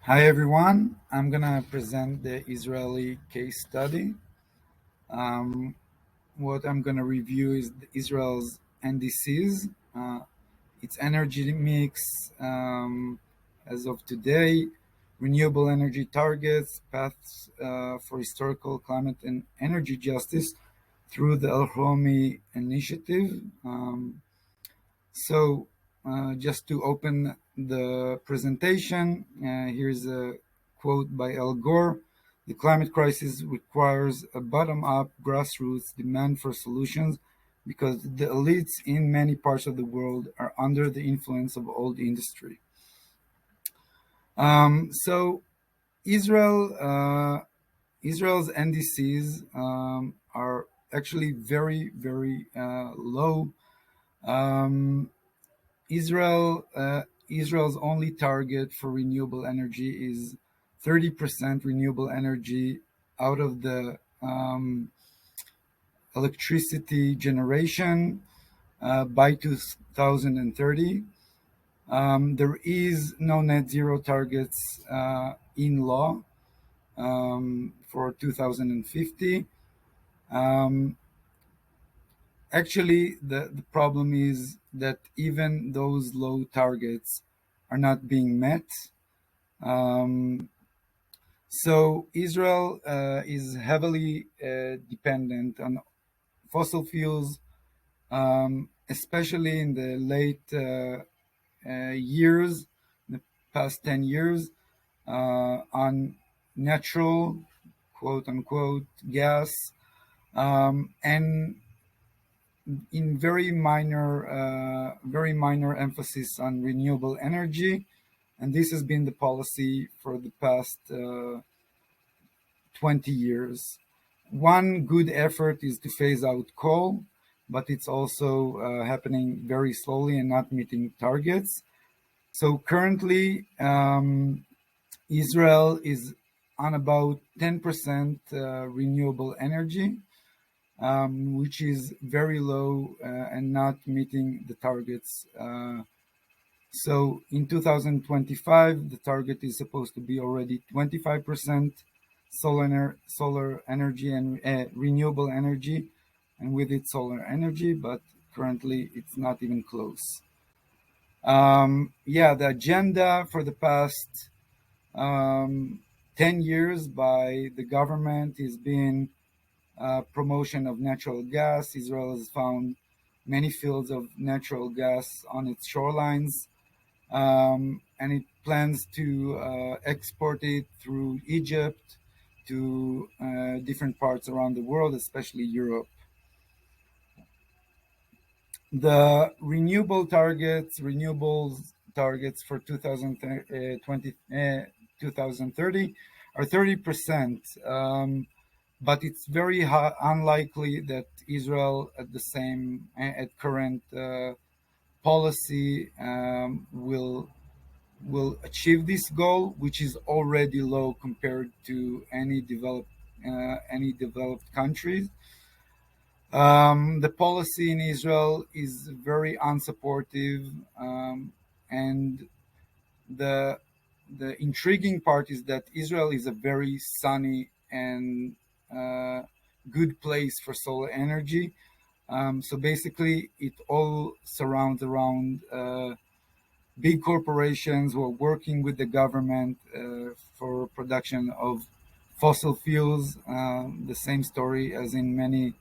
Hi everyone, I'm gonna present the Israeli case study. Um, what I'm gonna review is Israel's NDCs, its energy mix as of today, renewable energy targets, paths for historical climate and energy justice through the El Hromi initiative. Just to open the presentation, here's a quote by Al Gore. The climate crisis requires a bottom up, grassroots demand for solutions because the elites in many parts of the world are under the influence of old industry. So, Israel, Israel's NDCs are actually very, very low. Um, Israel's only target for renewable energy is 30% renewable energy out of the electricity generation by 2030. There is no net zero targets in law for 2050. Um, Actually, the problem is that even those low targets are not being met. Um, so Israel is heavily dependent on fossil fuels, especially in the late years, the past 10 years, on natural, quote unquote, gas, and in very minor emphasis on renewable energy, and this has been the policy for the past 20 years. One good effort is to phase out coal, but it's also happening very slowly and not meeting targets. So currently, Israel is on about 10% renewable energy, which is very low and not meeting the targets. So in 2025, the target is supposed to be already 25% solar energy and renewable energy, and with it solar energy, but currently it's not even close. The agenda for the past 10 years by the government has been promotion of natural gas. Israel has found many fields of natural gas on its shorelines, and it plans to export it through Egypt to different parts around the world, especially Europe. The renewables targets for 2030 are 30%. But it's very unlikely that Israel at current policy will achieve this goal, which is already low compared to any developed countries. The policy in Israel is very unsupportive, and the intriguing part is that Israel is a very sunny and good place for solar energy. So basically, it all surrounds around big corporations who are working with the government for production of fossil fuels. The same story as in many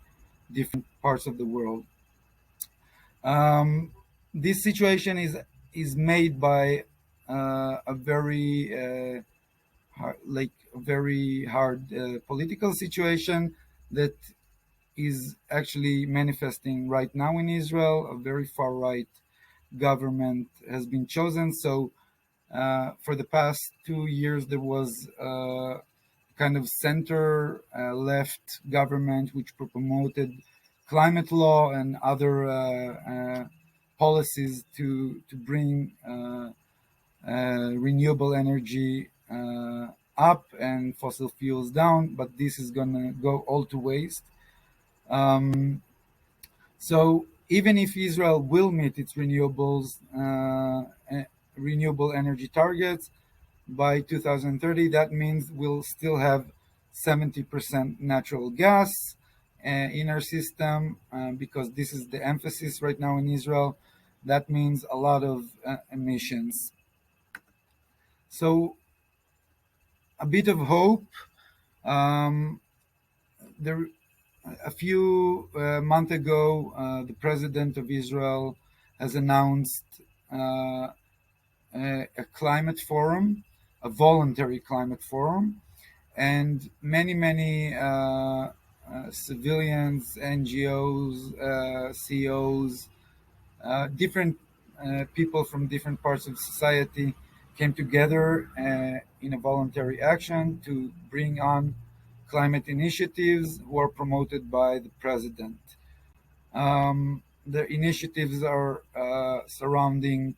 different parts of the world. This situation is made by a very hard political situation that is actually manifesting right now in Israel. A very far right government has been chosen. So for the past 2 years, there was kind of center left government which promoted climate law and other policies to bring renewable energy up and fossil fuels down, but this is gonna go all to waste. So even if Israel will meet its renewable energy targets, by 2030. That means we'll still have 70% natural gas in our system because this is the emphasis right now in Israel. That means a lot of emissions. So, a bit of hope. Um, there, a few months ago, the president of Israel has announced a climate forum, a voluntary climate forum, and many civilians, NGOs, CEOs, different people from different parts of society came together in a voluntary action to bring on climate initiatives who are promoted by the president. The initiatives are surrounding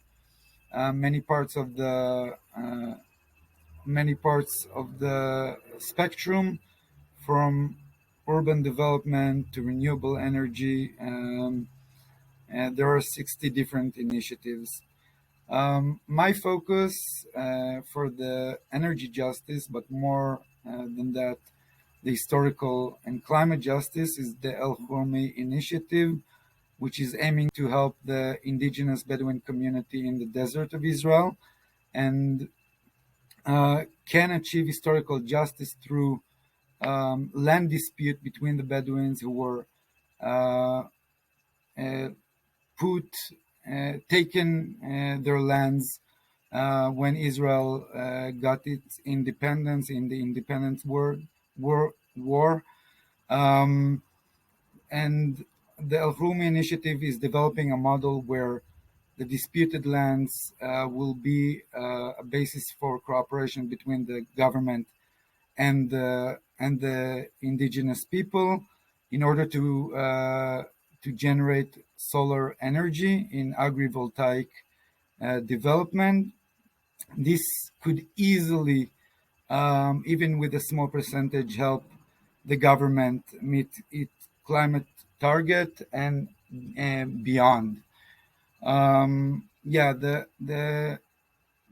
many parts of the spectrum, from urban development to renewable energy. And there are 60 different initiatives. My focus for the energy justice, but more than that, the historical and climate justice, is the El Khormi initiative, which is aiming to help the indigenous Bedouin community in the desert of Israel and can achieve historical justice through land dispute between the Bedouins who were uh, uh, taken their lands when Israel got its independence in the independence war. Um, and the El Rumi initiative is developing a model where the disputed lands will be a basis for cooperation between the government and the indigenous people in order to generate solar energy in agrivoltaic development. This could easily, even with a small percentage, help the government meet its climate target and beyond. Yeah, the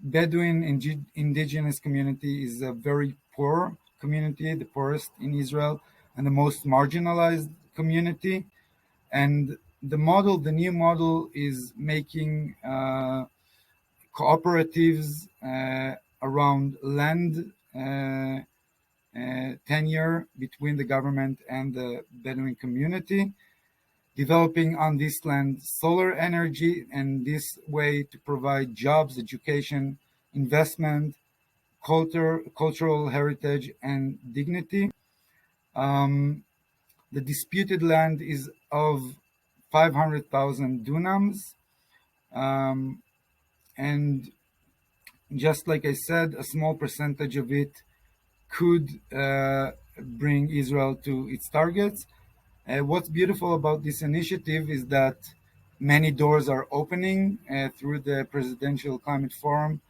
Bedouin indigenous community is a very poor community, the poorest in Israel, and the most marginalized community. And the new model is making cooperatives around land tenure between the government and the Bedouin community, developing on this land solar energy, and this way to provide jobs, education, investment, cultural heritage, and dignity. Um, the disputed land is of 500,000 dunams. And just like I said, a small percentage of it could bring Israel to its targets. What's beautiful about this initiative is that many doors are opening through the Presidential Climate Forum,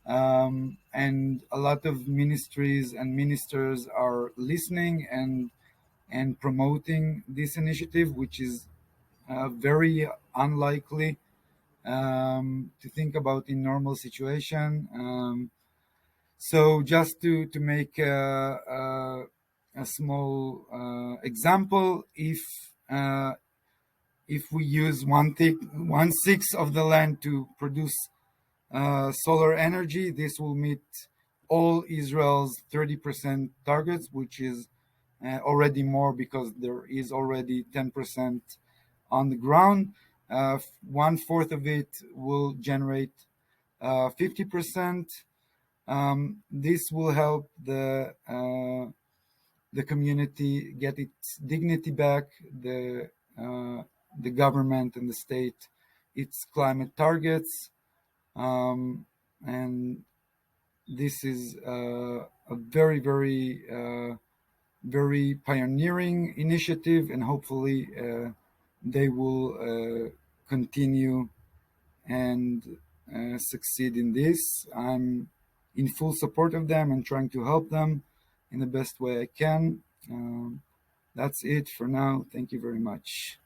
and a lot of ministries and ministers are listening and promoting this initiative, which is very unlikely to think about in normal situation. So just to make a small example, if we use one sixth of the land to produce solar energy, this will meet all Israel's 30% targets, which is already more because there is already 10% on the ground. One fourth of it will generate 50%. This will help the community get its dignity back, the government and the state its climate targets, and this is a very pioneering initiative, and hopefully they will continue and succeed in this. I'm in full support of them and trying to help them in the best way I can. That's it for now. Thank you very much.